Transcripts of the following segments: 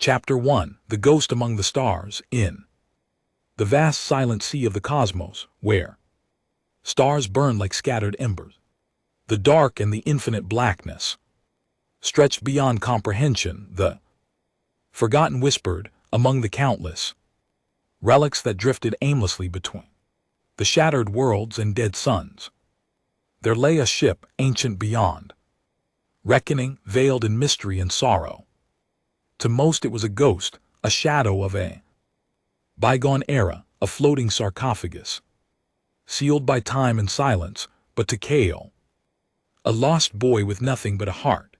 Chapter 1: The Ghost Among the Stars. In the vast silent sea of the cosmos, where stars burn like scattered embers, the dark and the infinite blackness stretched beyond comprehension, the forgotten whispered among the countless relics that drifted aimlessly between the shattered worlds and dead suns. There lay a ship ancient beyond reckoning, veiled in mystery and sorrow. To most it was a ghost, a shadow of a bygone era, a floating sarcophagus, sealed by time and silence. But to Cale, a lost boy with nothing but a heart,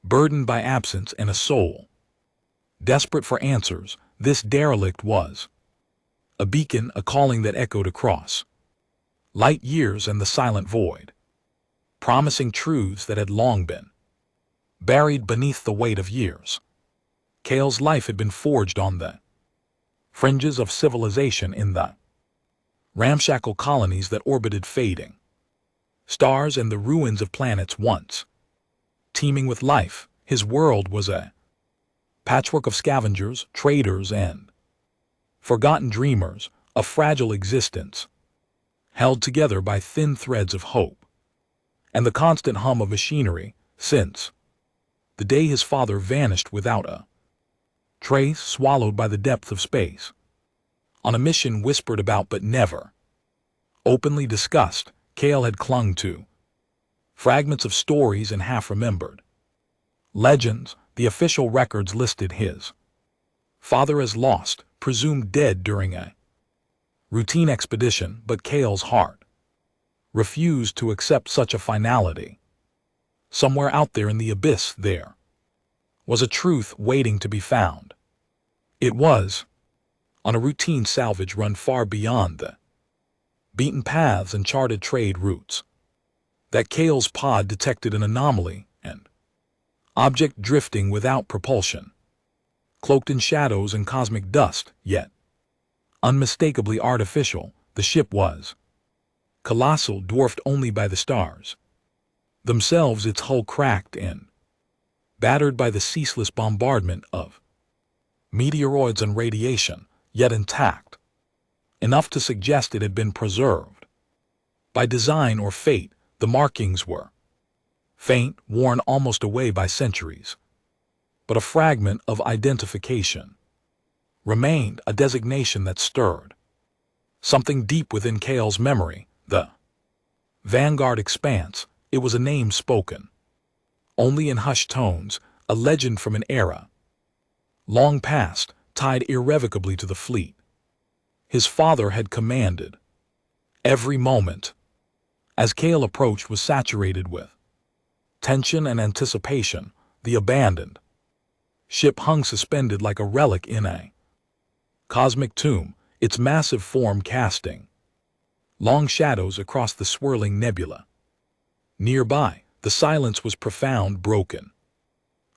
burdened by absence and a soul desperate for answers, this derelict was a beacon, a calling that echoed across light years and the silent void, promising truths that had long been buried beneath the weight of years. Cale's life had been forged on the fringes of civilization, in the ramshackle colonies that orbited fading stars and the ruins of planets once teeming with life. His world was a patchwork of scavengers, traders, and forgotten dreamers, a fragile existence held together by thin threads of hope and the constant hum of machinery, since the day his father vanished without a trace, swallowed by the depth of space. On a mission whispered about but never openly discussed, Cale had clung to fragments of stories and half-remembered legends. The official records listed his father as lost, presumed dead during a routine expedition, but Cale's heart refused to accept such a finality. Somewhere out there in the abyss there was a truth waiting to be found. It was on a routine salvage run far beyond the beaten paths and charted trade routes that Cale's pod detected an anomaly, an object drifting without propulsion, cloaked in shadows and cosmic dust, yet unmistakably artificial. The ship was colossal, dwarfed only by the stars themselves, its hull cracked and battered by the ceaseless bombardment of meteoroids and radiation, yet intact enough to suggest it had been preserved by design or fate. The markings were faint, worn almost away by centuries, but a fragment of identification remained, a designation that stirred something deep within Cale's memory. The Vanguard Expanse. It was a name spoken only in hushed tones, a legend from an era long past, tied irrevocably to the fleet his father had commanded. Every moment as Cale approached was saturated with tension and anticipation. The abandoned ship hung suspended like a relic in a cosmic tomb, its massive form casting long shadows across the swirling nebula. Nearby, the silence was profound, broken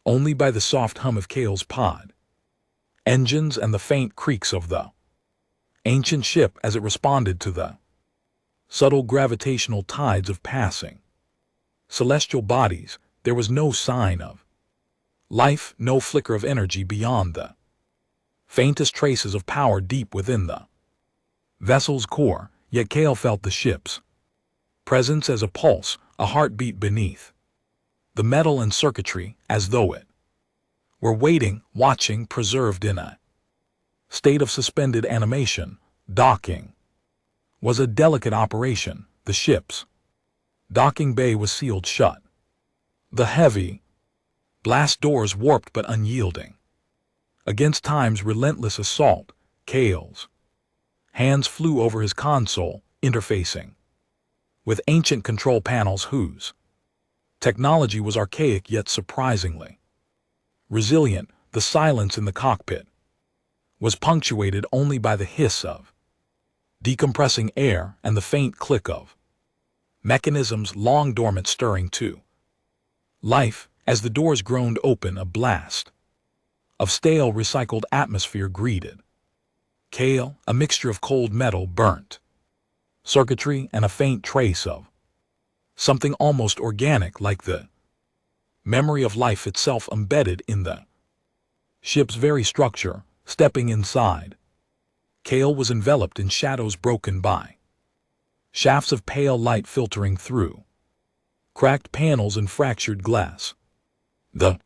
only by the soft hum of Cale's pod engines and the faint creaks of the ancient ship as it responded to the subtle gravitational tides of passing celestial bodies. There was no sign of life, no flicker of energy beyond the faintest traces of power deep within the vessel's core, yet Cale felt the ship's presence as a pulse, a heartbeat beneath the metal and circuitry, as though it were waiting, watching, preserved in a state of suspended animation. Docking was a delicate operation. The ship's docking bay was sealed shut, the heavy blast doors warped but unyielding against time's relentless assault. Cale's hands flew over his console, interfacing with ancient control panels whose technology was archaic yet surprisingly resilient. The silence in the cockpit was punctuated only by the hiss of decompressing air and the faint click of mechanisms long dormant stirring to life. As the doors groaned open, a blast of stale recycled atmosphere greeted Cale, a mixture of cold metal, burnt circuitry, and a faint trace of something almost organic, like the memory of life itself embedded in the ship's very structure, stepping inside. Cale was enveloped in shadows broken by shafts of pale light filtering through cracked panels and fractured glass. The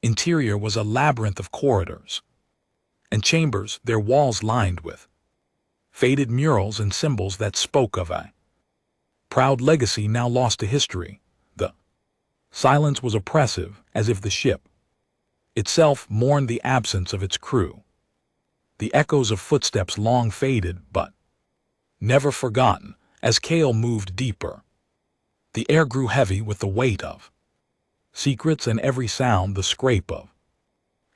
interior was a labyrinth of corridors and chambers, their walls lined with faded murals and symbols that spoke of a proud legacy now lost to history. The silence was oppressive, as if the ship itself mourned the absence of its crew. The echoes of footsteps long faded but never forgotten. As Cale moved deeper, the air grew heavy with the weight of secrets, and every sound, the scrape of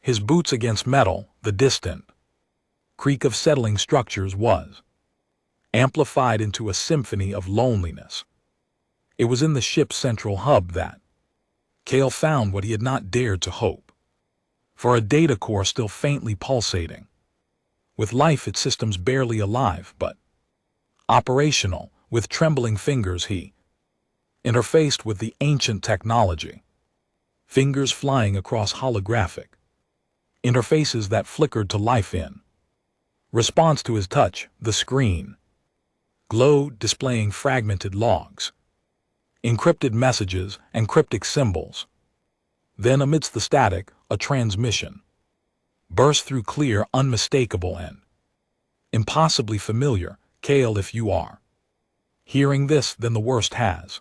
his boots against metal, the distant creak of settling structures, was amplified into a symphony of loneliness. It was in the ship's central hub that Cale found what he had not dared to hope for: a data core still faintly pulsating, with life, its systems barely alive but operational. With trembling fingers he interfaced with the ancient technology, fingers flying across holographic interfaces that flickered to life in response to his touch. The screen glowed, displaying fragmented logs, encrypted messages, and cryptic symbols. Then, amidst the static, a transmission burst through, clear, unmistakable, and impossibly familiar. Cale, if you are hearing this, then the worst has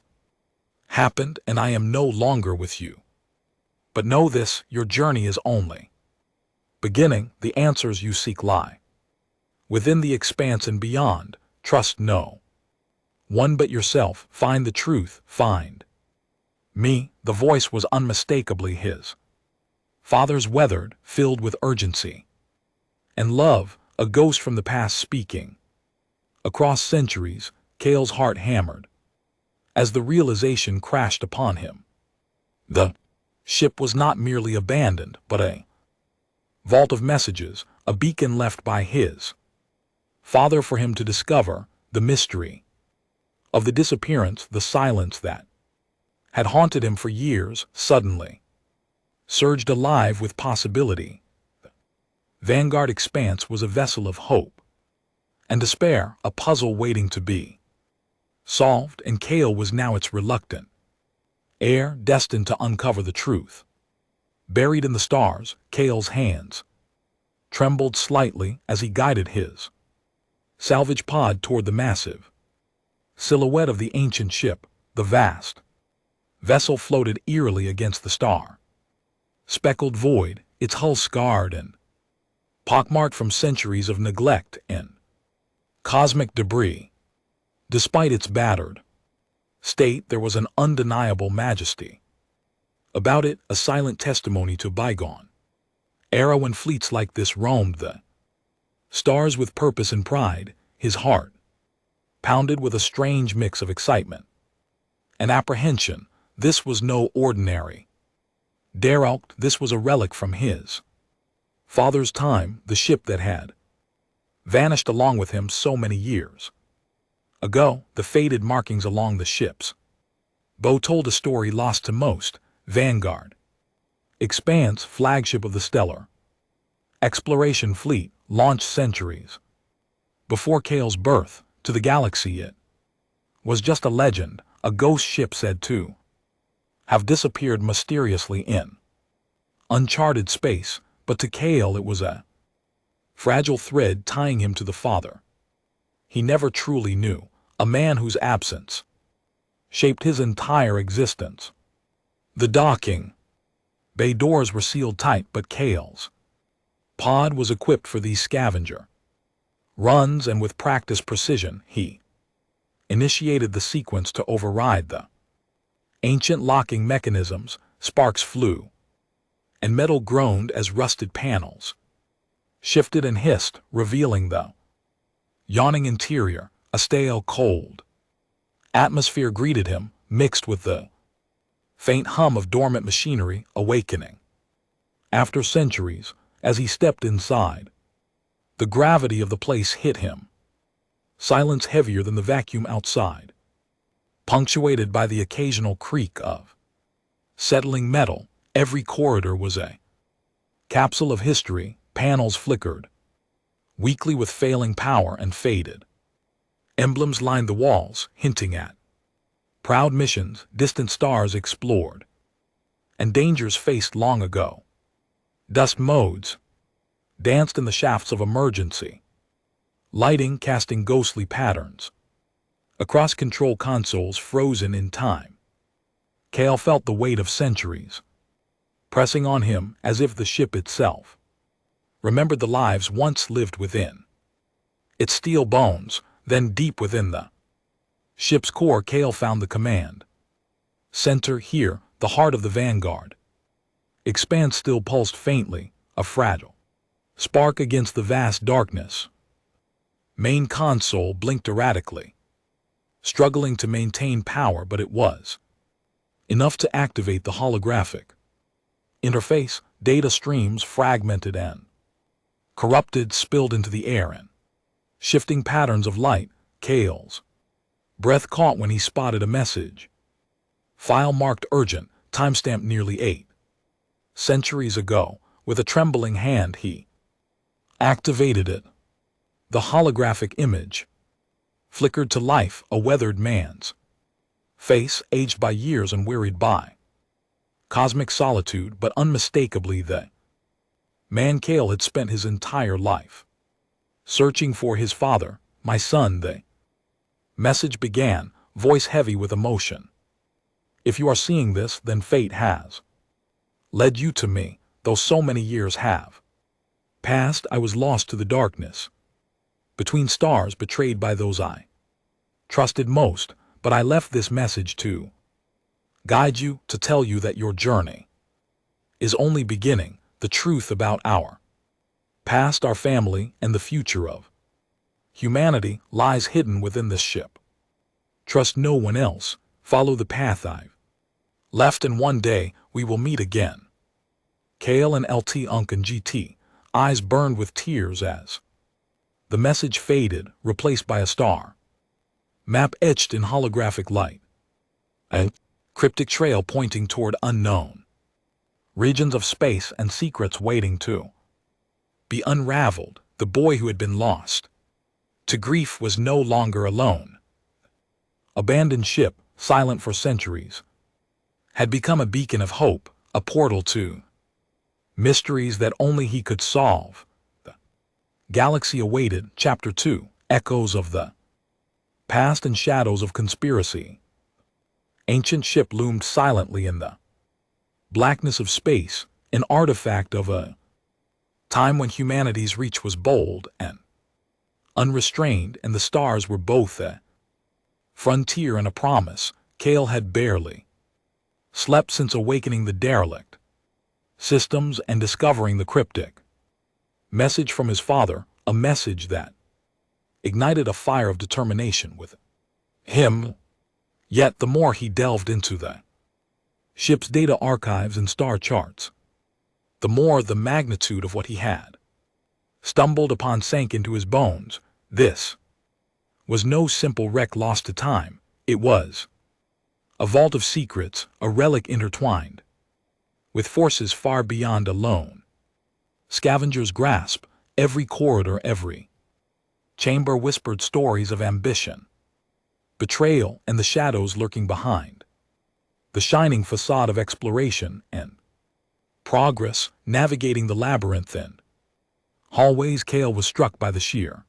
happened, and I am no longer with you. But know this, your journey is only beginning. The answers you seek lie within the expanse and beyond. Trust no one but yourself. Find the truth, find me. The voice was unmistakably his father's, weathered, filled with urgency and love, a ghost from the past speaking across centuries. Cale's heart hammered as the realization crashed upon him. The ship was not merely abandoned, but a vault of messages, a beacon left by his father for him to discover. The mystery of the disappearance, the silence that had haunted him for years, suddenly surged alive with possibility. The Vanguard expanse was a vessel of hope and despair, a puzzle waiting to be solved, and Cale was now its reluctant heir, destined to uncover the truth. Buried in the stars, Cale's hands trembled slightly as he guided his salvage pod toward the massive silhouette of the ancient ship. The vast vessel floated eerily against the star-speckled void, its hull scarred and pockmarked from centuries of neglect and cosmic debris. Despite its battered state, there was an undeniable majesty about it, a silent testimony to bygone era when fleets like this roamed the stars with purpose and pride. His heart pounded with a strange mix of excitement and apprehension. This was no ordinary derelict, this was a relic from his father's time, the ship that had vanished along with him so many years ago. The faded markings along the ship's bow told a story lost to most. Vanguard expanse, flagship of the stellar exploration fleet, launched centuries before Cale's birth. To the galaxy it was just a legend, a ghost ship said to have disappeared mysteriously in uncharted space. But to Cale it was a fragile thread tying him to the father he never truly knew, a man whose absence shaped his entire existence. The docking bay doors were sealed tight, but Cale's pod was equipped for these scavenger runs, and with practiced precision he initiated the sequence to override the ancient locking mechanisms. Sparks flew, and metal groaned as rusted panels shifted and hissed, revealing the yawning interior. A stale, cold atmosphere greeted him, mixed with the faint hum of dormant machinery awakening after centuries. As he stepped inside, the gravity of the place hit him, silence heavier than the vacuum outside, punctuated by the occasional creak of settling metal. Every corridor was a Capsule of history, panels flickered, weakly with failing power and faded. Emblems lined the walls, hinting at proud missions, distant stars explored, and dangers faced long ago. Dust modes danced in the shafts of emergency, lighting casting ghostly patterns. Across control consoles frozen in time, Kale felt the weight of centuries, pressing on him as if the ship itself remembered the lives once lived within its steel bones. Then deep within the ship's core, Kale found the command center. Here, the heart of the vanguard. Expanse still pulsed faintly, a fragile spark against the vast darkness. Main console blinked erratically, struggling to maintain power, but it was enough to activate the holographic interface. Data streams fragmented and corrupted spilled into the air in shifting patterns of light. Kale's breath caught when he spotted a message. File marked urgent, timestamp nearly 8 centuries ago. With a trembling hand he activated it. The holographic image flickered to life, a weathered man's face, aged by years and wearied by cosmic solitude, but unmistakably the man Kale had spent his entire life searching for. His father. My son, the message began, voice heavy with emotion. If you are seeing this, then fate has led you to me. Though so many years have passed, I was lost to the darkness between stars, betrayed by those I trusted most. But I left this message to guide you, to tell you that your journey is only beginning. The truth about our past, our family, and the future of humanity lies hidden within this ship. Trust no one else. Follow the path I've left, and one day we will meet again. Kale and LT Uncan GT, eyes burned with tears as the message faded, replaced by a star map etched in holographic light. A cryptic trail pointing toward unknown regions of space and secrets waiting to be unraveled. The boy who had been lost to grief was no longer alone. Abandoned ship, silent for centuries, had become a beacon of hope, a portal to mysteries that only he could solve. The galaxy awaited. Chapter 2, Echoes of the Past and Shadows of Conspiracy. Ancient ship loomed silently in the blackness of space, an artifact of a time when humanity's reach was bold and unrestrained, and the stars were both a frontier and a promise. Kale had barely slept since awakening the derelict systems and discovering the cryptic message from his father, a message that ignited a fire of determination within him. Yet the more he delved into the ship's data archives and star charts, the more the magnitude of what he had stumbled upon sank into his bones. This was no simple wreck lost to time. It was a vault of secrets, a relic intertwined with forces far beyond a lone scavenger's grasp. Every corridor, every chamber whispered stories of ambition, betrayal, and the shadows lurking behind the shining facade of exploration and progress. Navigating the labyrinth and hallways, Kale was struck by the sheer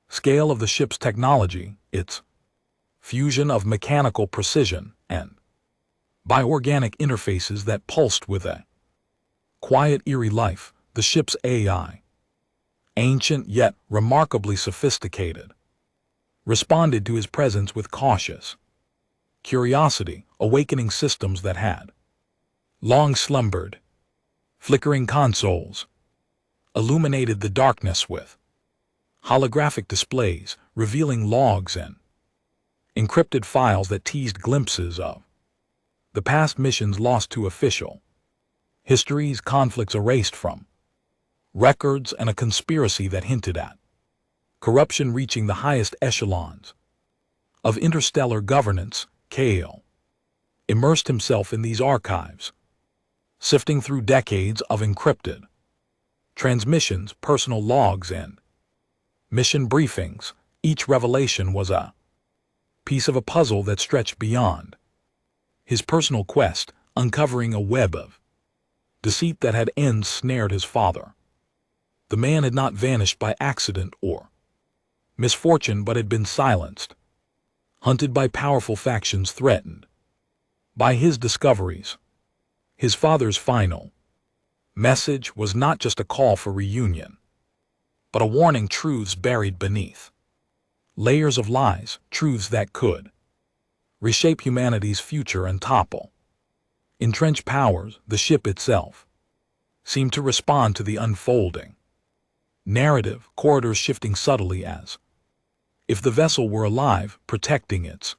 scale of the ship's technology, its fusion of mechanical precision and bioorganic interfaces that pulsed with a quiet, eerie life. The ship's AI, ancient yet remarkably sophisticated, responded to his presence with cautious curiosity, awakening systems that had long slumbered. Flickering consoles illuminated the darkness with holographic displays, revealing logs and encrypted files that teased glimpses of the past missions lost to official history's conflicts erased from records, and a conspiracy that hinted at corruption reaching the highest echelons of interstellar governance. Kale immersed himself in these archives, sifting through decades of encrypted transmissions, personal logs, and mission briefings. Each revelation was a piece of a puzzle that stretched beyond his personal quest, uncovering a web of deceit that had ensnared his father. The man had not vanished by accident or misfortune, but had been silenced, hunted by powerful factions, threatened by his discoveries. His father's final message was not just a call for reunion, but a warning: truths buried beneath layers of lies, truths that could reshape humanity's future and topple entrenched powers. The ship itself seemed to respond to the unfolding narrative, corridors shifting subtly as if the vessel were alive, protecting its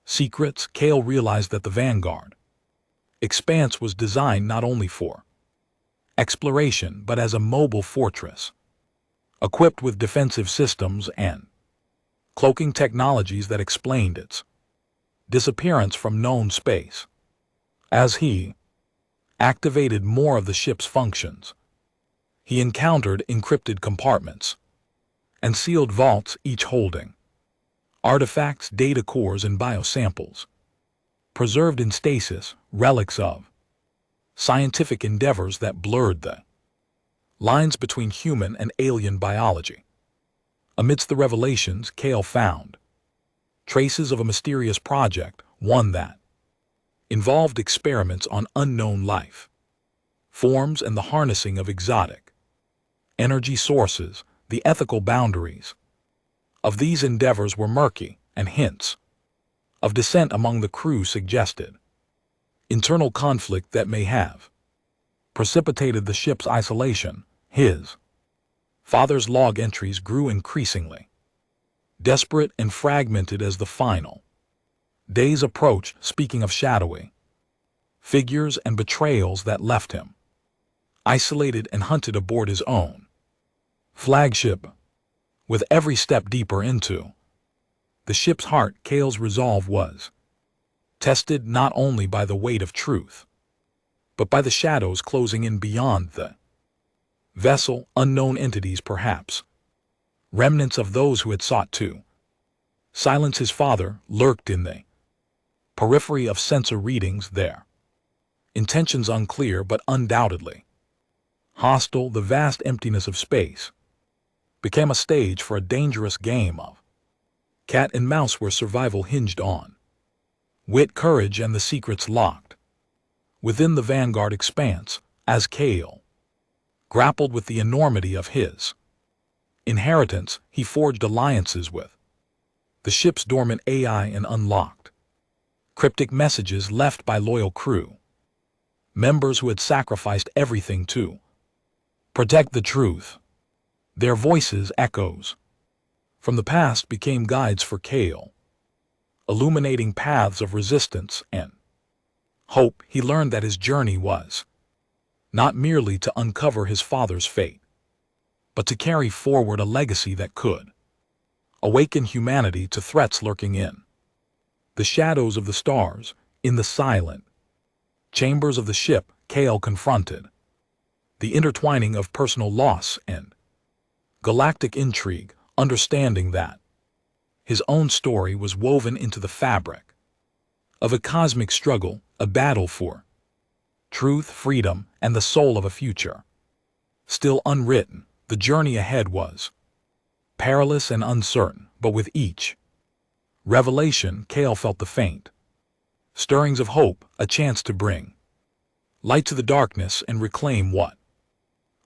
secrets. Kale realized that the Vanguard expanse was designed not only for exploration, but as a mobile fortress, equipped with defensive systems and cloaking technologies that explained its disappearance from known space. As he activated more of the ship's functions, he encountered encrypted compartments and sealed vaults, each holding artifacts, data cores, and biosamples preserved in stasis, relics of scientific endeavors that blurred the lines between human and alien biology. Amidst the revelations, Kale found traces of a mysterious project, one that involved experiments on unknown life forms and the harnessing of exotic energy sources. The ethical boundaries of these endeavors were murky, and hints of dissent among the crew suggested internal conflict that may have precipitated the ship's isolation. His father's log entries grew increasingly desperate and fragmented as the final days approached, speaking of shadowy figures and betrayals that left him isolated and hunted aboard his own flagship. With every step deeper into the ship's heart, Kale's resolve was tested not only by the weight of truth, but by the shadows closing in beyond the vessel. Unknown entities, perhaps remnants of those who had sought to silence his father, lurked in the periphery of sensor readings, their intentions unclear but undoubtedly hostile. The vast emptiness of space became a stage for a dangerous game of cat and mouse where survival hinged on wit, courage, and the secrets locked within the Vanguard expanse. As Kale grappled with the enormity of his inheritance, he forged alliances with the ship's dormant AI and unlocked cryptic messages left by loyal crew members who had sacrificed everything to protect the truth. Their voices, echoes from the past, became guides for Kale, illuminating paths of resistance and hope. He learned that his journey was not merely to uncover his father's fate, but to carry forward a legacy that could awaken humanity to threats lurking in the shadows of the stars. In the silent chambers of the ship, Kale confronted the intertwining of personal loss and galactic intrigue, understanding that his own story was woven into the fabric of a cosmic struggle, a battle for truth, freedom, and the soul of a future still unwritten. The journey ahead was perilous and uncertain, but with each revelation, Kale felt the faint stirrings of hope, a chance to bring light to the darkness and reclaim what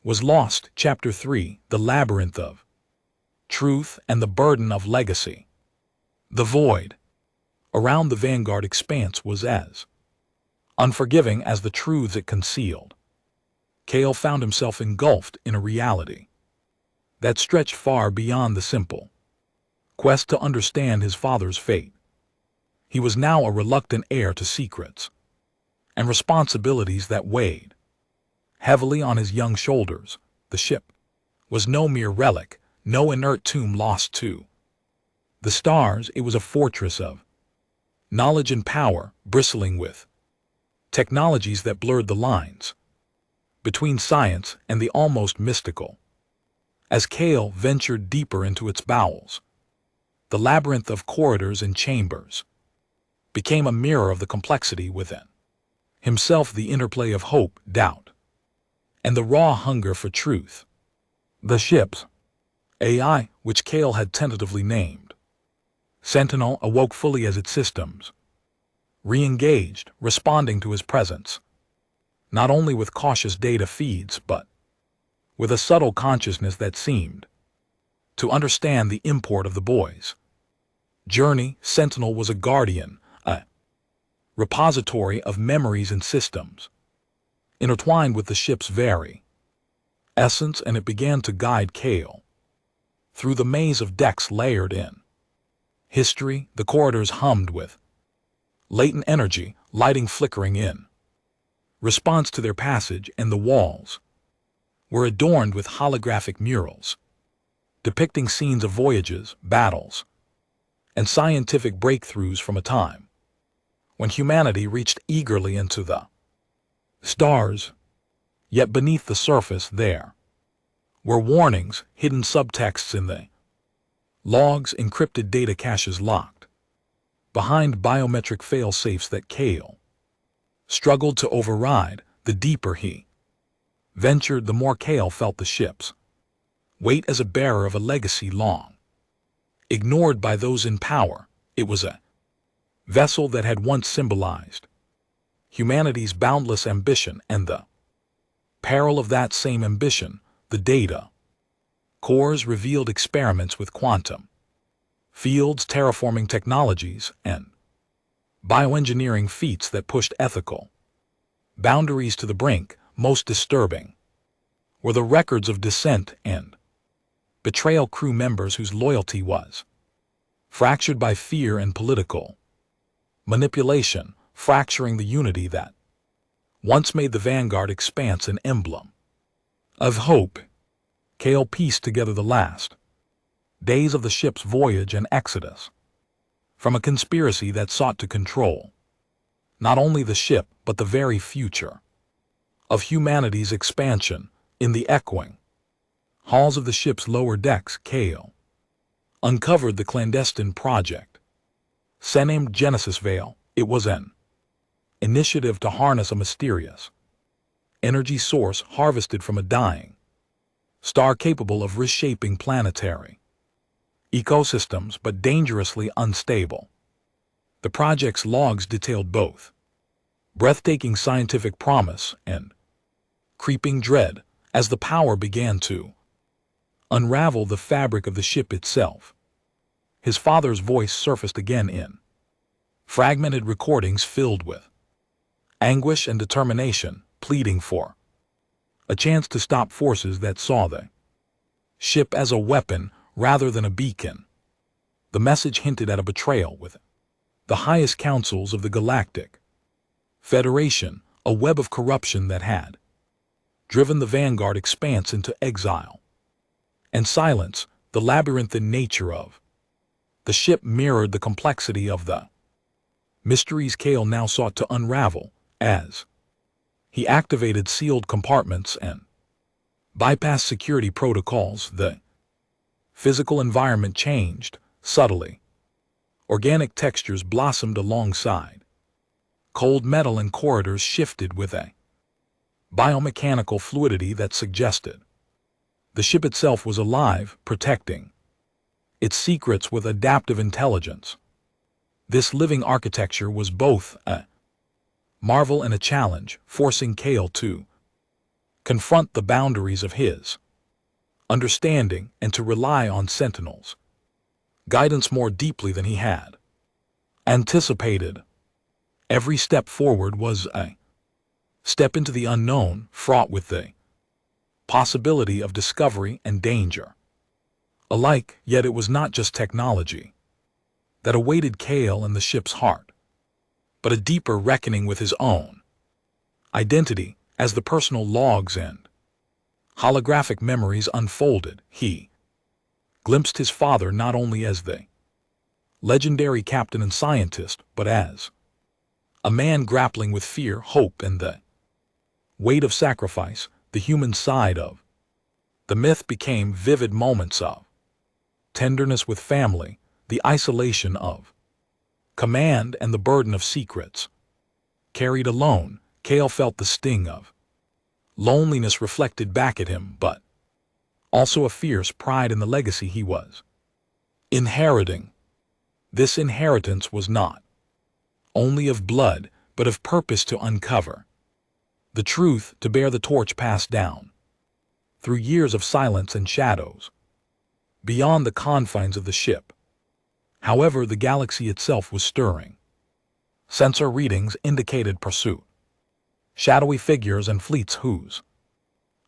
was lost. Chapter 3: The Labyrinth of Truth and the Burden of Legacy. The void around the Vanguard expanse was as unforgiving as the truths it concealed. Kale found himself engulfed in a reality that stretched far beyond the simple quest to understand his father's fate. He was now a reluctant heir to secrets and responsibilities that weighed heavily on his young shoulders. The ship was no mere relic, no inert tomb lost to the stars. It was a fortress of knowledge and power, bristling with technologies that blurred the lines between science and the almost mystical. As Kale ventured deeper into its bowels, the labyrinth of corridors and chambers became a mirror of the complexity within. Himself the interplay of hope, doubt, and the raw hunger for truth. The ship's AI, which Kale had tentatively named Sentinel, awoke fully as its systems re-engaged, responding to his presence, not only with cautious data feeds, but with a subtle consciousness that seemed to understand the import of the boy's journey. Sentinel was a guardian, a repository of memories and systems, intertwined with the ship's very essence, and it began to guide Kale through the maze of decks layered in history. The corridors hummed with latent energy, lighting flickering in response to their passage, and the walls were adorned with holographic murals depicting scenes of voyages, battles, and scientific breakthroughs from a time when humanity reached eagerly into the stars. Yet beneath the surface there were warnings, hidden subtexts in the logs, encrypted data caches locked behind biometric fail-safes that Kale struggled to override. The deeper he ventured, the more Kale felt the ship's weight as a bearer of a legacy long ignored by those in power. It was a vessel that had once symbolized humanity's boundless ambition and the peril of that same ambition. The data cores revealed experiments with quantum fields, terraforming technologies, and bioengineering feats that pushed ethical boundaries to the brink. Most disturbing were the records of dissent and betrayal, crew members whose loyalty was fractured by fear and political manipulation, fracturing the unity that once made the Vanguard expanse an emblem of hope. Kale pieced together the last days of the ship's voyage and exodus from a conspiracy that sought to control not only the ship but the very future of humanity's expansion. In the echoing halls of the ship's lower decks, Kale uncovered the clandestine project named Genesis Veil. It was an initiative to harness a mysterious energy source harvested from a dying star capable of reshaping planetary ecosystems but dangerously unstable. The project's logs detailed both breathtaking scientific promise and creeping dread. As the power began to unravel the fabric of the ship itself, his father's voice surfaced again in fragmented recordings filled with anguish and determination, pleading for a chance to stop forces that saw the ship as a weapon rather than a beacon. The message hinted at a betrayal with the highest councils of the Galactic Federation, a web of corruption that had driven the Vanguard expanse into exile and silence. The labyrinthine nature of the ship mirrored the complexity of the mysteries Kale now sought to unravel. As he activated sealed compartments and bypassed security protocols, the physical environment changed subtly. Organic textures blossomed alongside cold metal, and corridors shifted with a biomechanical fluidity that suggested the ship itself was alive, protecting its secrets with adaptive intelligence. This living architecture was both a marvel and a challenge, forcing Kale to confront the boundaries of his understanding and to rely on Sentinel's guidance more deeply than he had anticipated. Every step forward was a step into the unknown, fraught with the possibility of discovery and danger alike. Yet it was not just technology that awaited Kale in the ship's heart, but a deeper reckoning with his own identity. As the personal logs and holographic memories unfolded, he glimpsed his father not only as the legendary captain and scientist, but as a man grappling with fear, hope, and the weight of sacrifice. the human side of. The myth became vivid moments of tenderness with family, the isolation of command, and the burden of secrets. Carried alone, Kale felt the sting of loneliness reflected back at him, but also a fierce pride in the legacy he was inheriting. This inheritance was not only of blood, but of purpose to uncover the truth, to bear the torch passed down through years of silence and shadows, beyond the confines of the ship. However, the galaxy itself was stirring. Sensor readings indicated pursuit. Shadowy figures and fleets whose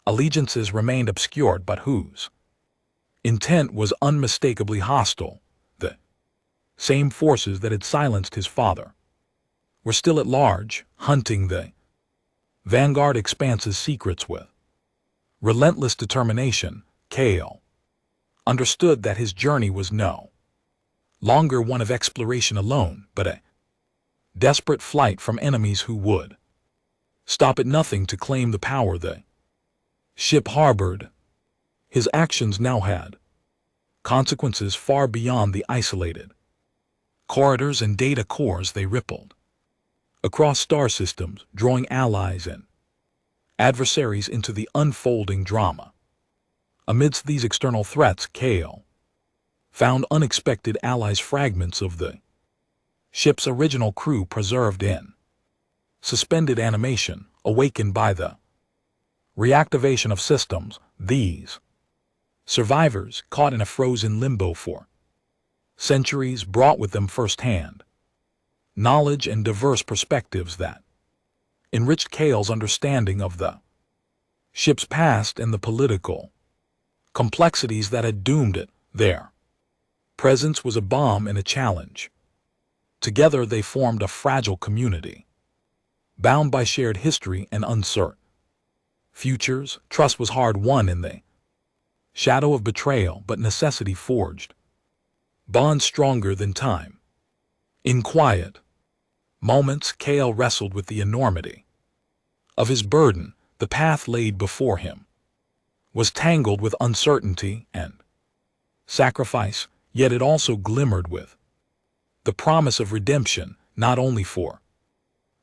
allegiances remained obscured, but whose intent was unmistakably hostile. The same forces that had silenced his father were still at large, hunting the Vanguard Expanse's secrets with relentless determination. Kale understood that his journey was no longer one of exploration alone, but a desperate flight from enemies who would stop at nothing to claim the power the ship harbored. His actions now had consequences far beyond the isolated corridors and data cores. They rippled across star systems, drawing allies and adversaries into the unfolding drama. Amidst these external threats, Kale found unexpected allies, fragments of the ship's original crew preserved in suspended animation, awakened by the reactivation of systems. These survivors, caught in a frozen limbo for centuries, brought with them firsthand knowledge and diverse perspectives that enriched Kale's understanding of the ship's past and the political complexities that had doomed it. Their presence was a balm and a challenge. Together they formed a fragile community, bound by shared history and uncertain futures. Trust was hard-won in the shadow of betrayal, but necessity forged bonds stronger than time. In quiet moments, Kale wrestled with the enormity of his burden. The path laid before him was tangled with uncertainty and sacrifice, yet it also glimmered with the promise of redemption, not only for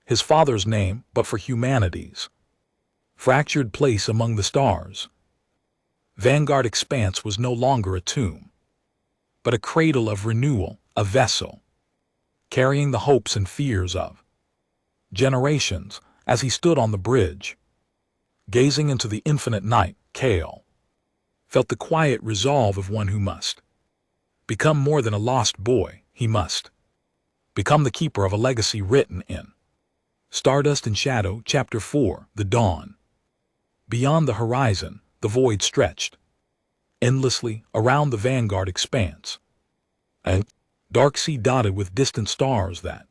his father's name, but for humanity's fractured place among the stars. Vanguard Expanse was no longer a tomb, but a cradle of renewal, a vessel carrying the hopes and fears of generations. As he stood on the bridge, gazing into the infinite night, Kale felt the quiet resolve of one who must become more than a lost boy. He must become the keeper of a legacy written in Stardust and Shadow. Chapter 4, The Dawn. Beyond the horizon, the void stretched endlessly around the Vanguard Expanse, a dark sea dotted with distant stars that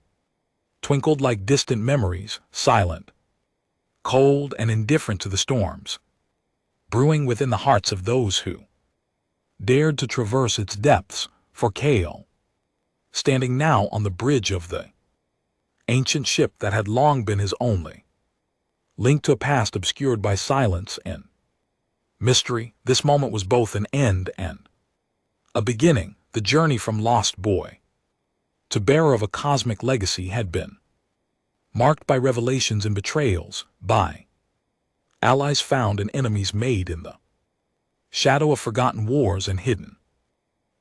twinkled like distant memories, silent, cold, and indifferent to the storms brewing within the hearts of those who dared to traverse its depths. For Kale, standing now on the bridge of the ancient ship that had long been his only link to a past obscured by silence and mystery, this moment was both an end and a beginning. The journey from lost boy to bearer of a cosmic legacy had been marked by revelations and betrayals, by allies found and enemies made in the shadow of forgotten wars and hidden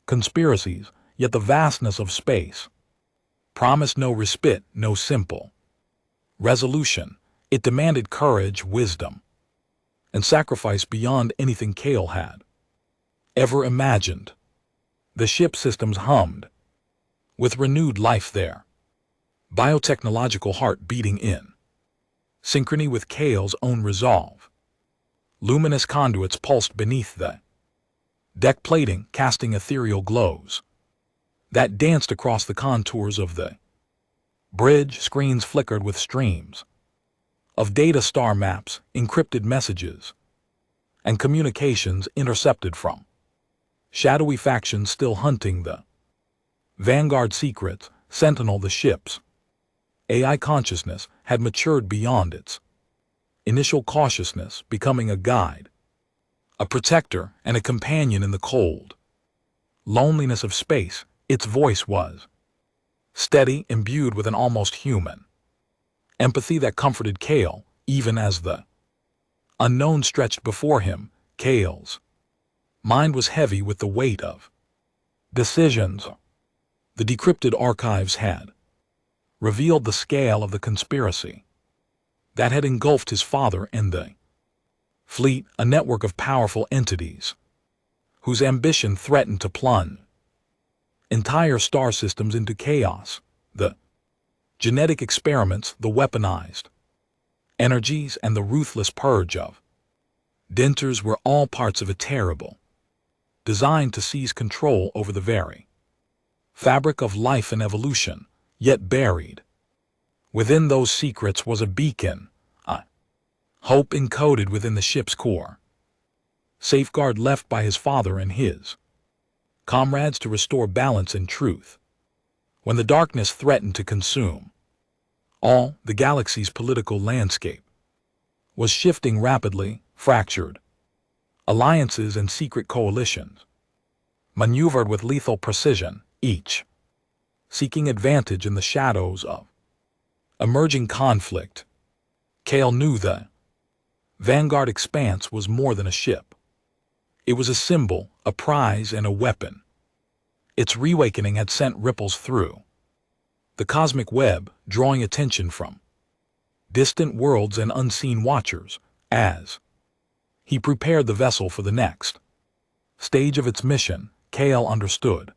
conspiracies. Yet the vastness of space promised no respite, no simple resolution. It demanded courage, wisdom, and sacrifice beyond anything Kale had ever imagined. The ship systems hummed with renewed life, their biotechnological heart beating in synchrony with Kale's own resolve. Luminous conduits pulsed beneath the deck plating, casting ethereal glows that danced across the contours of the bridge. Screens flickered with streams of data, star maps, encrypted messages, and communications intercepted from shadowy factions still hunting the Vanguard secrets. Sentinel, the ship's AI consciousness, had matured beyond its initial cautiousness becoming a guide, a protector and a companion in the cold loneliness of space. Its voice was steady, imbued with an almost human empathy that comforted Kale, even as the unknown stretched before him. Kale's mind was heavy with the weight of decisions. The decrypted archives had revealed the scale of the conspiracy that had engulfed his father and the fleet, a network of powerful entities whose ambition threatened to plunge entire star systems into chaos. The genetic experiments, the weaponized energies, and the ruthless purge of denters were all parts of a terrible design to seize control over the very fabric of life and evolution. Yet buried within those secrets was a beacon, a hope encoded within the ship's core, safeguard left by his father and his comrades to restore balance and truth. When the darkness threatened to consume all, the galaxy's political landscape was shifting rapidly. Fractured alliances and secret coalitions maneuvered with lethal precision, each seeking advantage in the shadows of emerging conflict. Kale knew the Vanguard Expanse was more than a ship. It was a symbol, a prize, and a weapon. Its reawakening had sent ripples through the cosmic web, drawing attention from distant worlds and unseen watchers. As he prepared the vessel for the next stage of its mission, Kale understood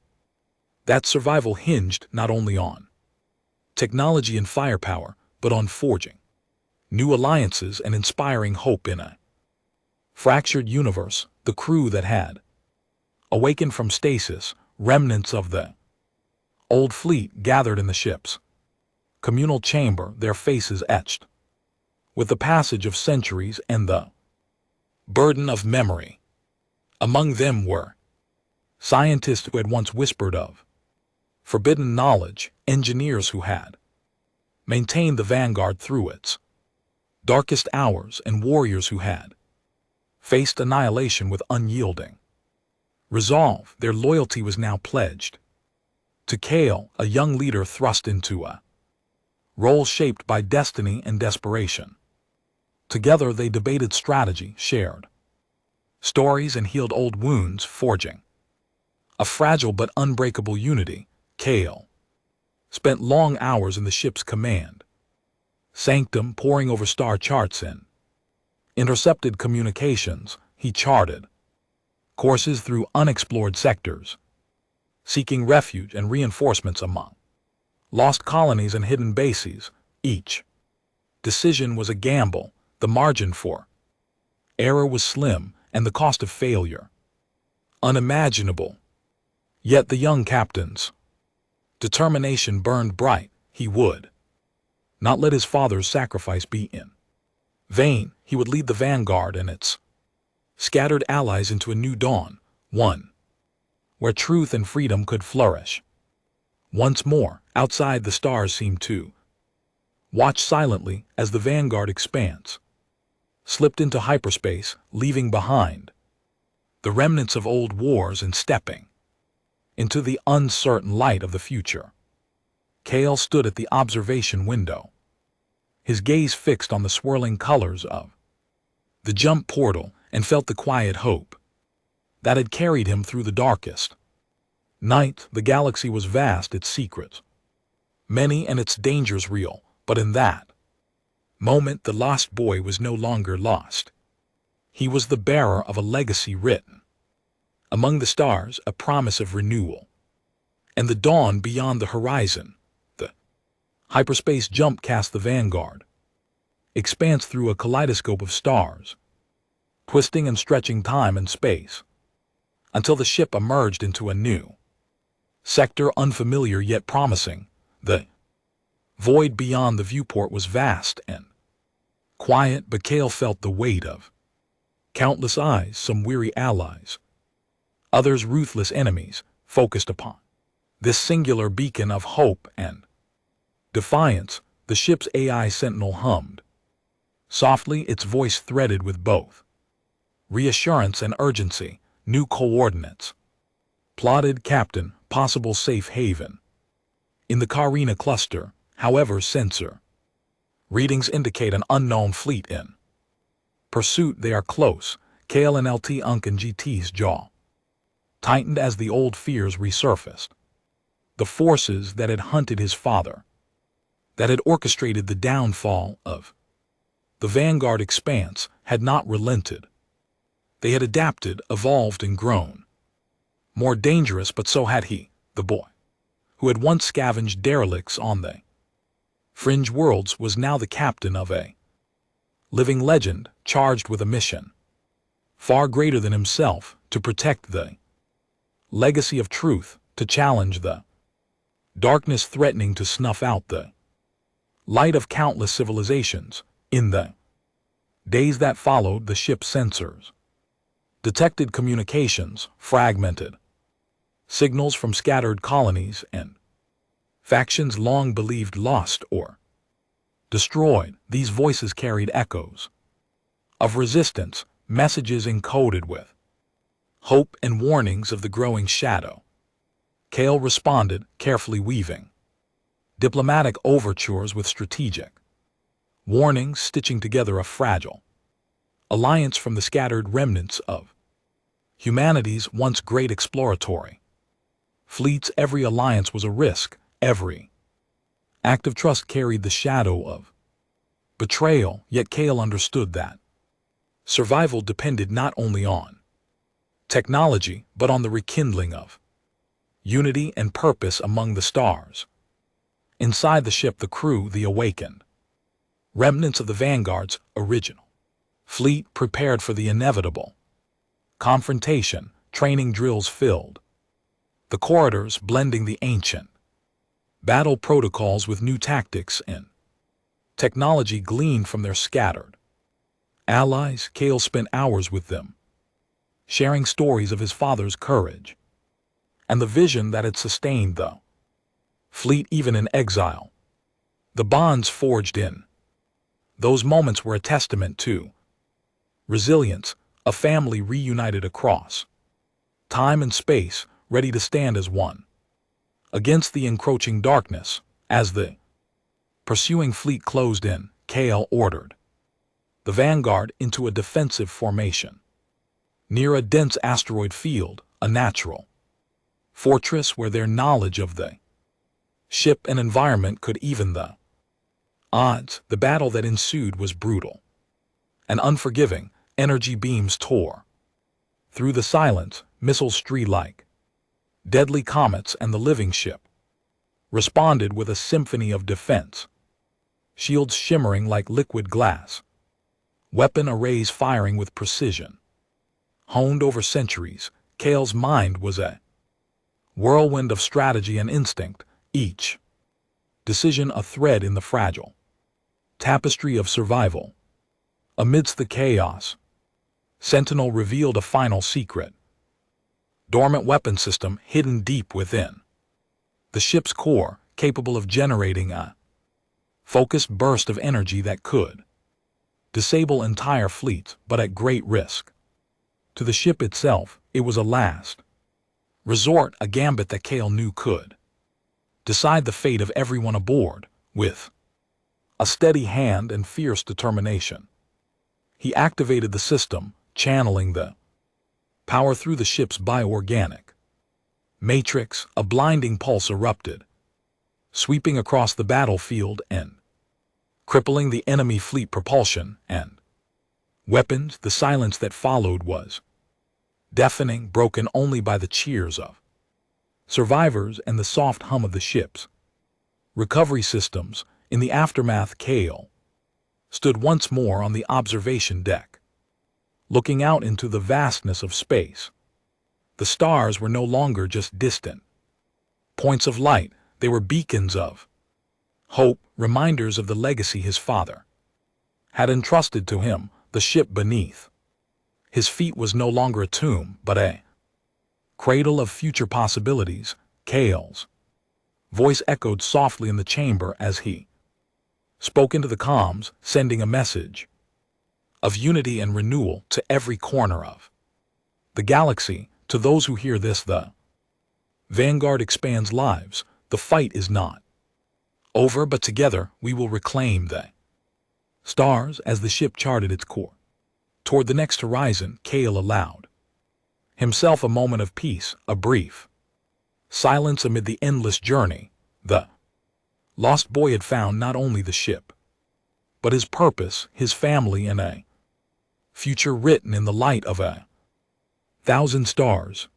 that survival hinged not only on technology and firepower, but on forging new alliances and inspiring hope in a fractured universe. The crew that had awakened from stasis, remnants of the old fleet, gathered in the ship's communal chamber, their faces etched with the passage of centuries and the burden of memory. Among them were scientists who had once whispered of forbidden knowledge, engineers who had maintained the Vanguard through its darkest hours, and warriors who had faced annihilation with unyielding resolve. Their loyalty was now pledged to Kale, a young leader thrust into a role shaped by destiny and desperation. Together they debated strategy, shared stories, and healed old wounds, forging a fragile but unbreakable unity. Kale spent long hours in the ship's command sanctum, poring over star charts and intercepted communications. He charted courses through unexplored sectors, seeking refuge and reinforcements among lost colonies and hidden bases. Each decision was a gamble. The margin for error was slim, and the cost of failure unimaginable. Yet the young captain's determination burned bright. He would not let his father's sacrifice be in vain. He would lead the Vanguard and its scattered allies into a new dawn, one where truth and freedom could flourish. Once more, outside, the stars seemed to watch silently as the Vanguard Expanse slipped into hyperspace, leaving behind the remnants of old wars and stepping into the uncertain light of the future. Kale stood at the observation window, his gaze fixed on the swirling colors of the jump portal, and felt the quiet hope that had carried him through the darkest night. The galaxy was vast, its secrets many, and its dangers real, but in that moment the lost boy was no longer lost. He was the bearer of a legacy written among the stars, a promise of renewal and the dawn beyond the horizon. The hyperspace jump cast the Vanguard Expanse through a kaleidoscope of stars, twisting and stretching time and space, until the ship emerged into a new sector, unfamiliar yet promising. The void beyond the viewport was vast and quiet, but Kale felt the weight of countless eyes, some weary allies, others ruthless enemies, focused upon this singular beacon of hope and defiance. The ship's AI sentinel hummed Softly, its voice threaded with both reassurance and urgency. New coordinates. Plotted Captain, possible safe haven. In the Carina cluster, however, sensor readings indicate an unknown fleet in pursuit. They are close. Kale and LT Unk and GT's jaw tightened as the old fears resurfaced. The forces that had hunted his father, that had orchestrated the downfall of the Vanguard expanse, had not relented. They had adapted, evolved, and grown. More dangerous, but so had he, the boy, who had once scavenged derelicts on the fringe worlds, was now the captain of a living legend, charged with a mission far greater than himself, to protect the legacy of truth, to challenge the darkness threatening to snuff out the light of countless civilizations. In the days that followed, the ship's sensors detected communications, fragmented signals from scattered colonies and factions long believed lost or destroyed. These voices carried echoes of resistance, messages encoded with hope and warnings of the growing shadow. Kale responded, carefully weaving diplomatic overtures with strategic warnings, stitching together a fragile alliance from the scattered remnants of humanity's once great exploratory fleets. Every alliance was a risk. Every act of trust carried the shadow of betrayal. Yet Kale understood that survival depended not only on technology, but on the rekindling of unity and purpose among the stars. Inside the ship, the crew, the awakened remnants of the Vanguard's original fleet, prepared for the inevitable confrontation. Training drills filled the corridors, blending the ancient battle protocols with new tactics and technology gleaned from their scattered allies. Kale spent hours with them, sharing stories of his father's courage and the vision that had sustained the fleet even in exile. The bonds forged in those moments were a testament to resilience, a family reunited across time and space, ready to stand as one against the encroaching darkness. As the pursuing fleet closed in, Kale ordered the Vanguard into a defensive formation near a dense asteroid field, a natural fortress where their knowledge of the ship and environment could even the odds. The battle that ensued was brutal and unforgiving. Energy beams tore through the silence, missiles streaked like deadly comets, and the living ship responded with a symphony of defense. Shields shimmering like liquid glass, weapon arrays firing with precision. Honed over centuries, Kale's mind was a whirlwind of strategy and instinct, each decision a thread in the fragile tapestry of survival. Amidst the chaos, Sentinel revealed a final secret. Dormant weapon system hidden deep within the ship's core, capable of generating a focused burst of energy that could disable entire fleets, but at great risk to the ship itself. It was a last resort, a gambit that Kale knew could decide the fate of everyone aboard. With a steady hand and fierce determination, he activated the system, channeling the power through the ship's bioorganic matrix. A blinding pulse erupted, sweeping across the battlefield and crippling the enemy fleet propulsion and weapons. The silence that followed was deafening, broken only by the cheers of survivors and the soft hum of the ship's recovery systems. In the aftermath, Kale stood once more on the observation deck, looking out into the vastness of space. The stars were no longer just distant points of light. They were beacons of hope, reminders of the legacy his father had entrusted to him. The ship beneath his feet was no longer a tomb, but a cradle of future possibilities. Kale's voice echoed softly in the chamber as he spoke into the comms, sending a message. of unity and renewal to every corner of the galaxy. To those who hear this, the Vanguard expands lives. The fight is not over, but together we will reclaim the stars. As the ship charted its course toward the next horizon, Kale allowed himself a moment of peace, a brief silence amid the endless journey. The lost boy had found not only the ship, but his purpose, his family, and a future written in the light of 1,000 stars.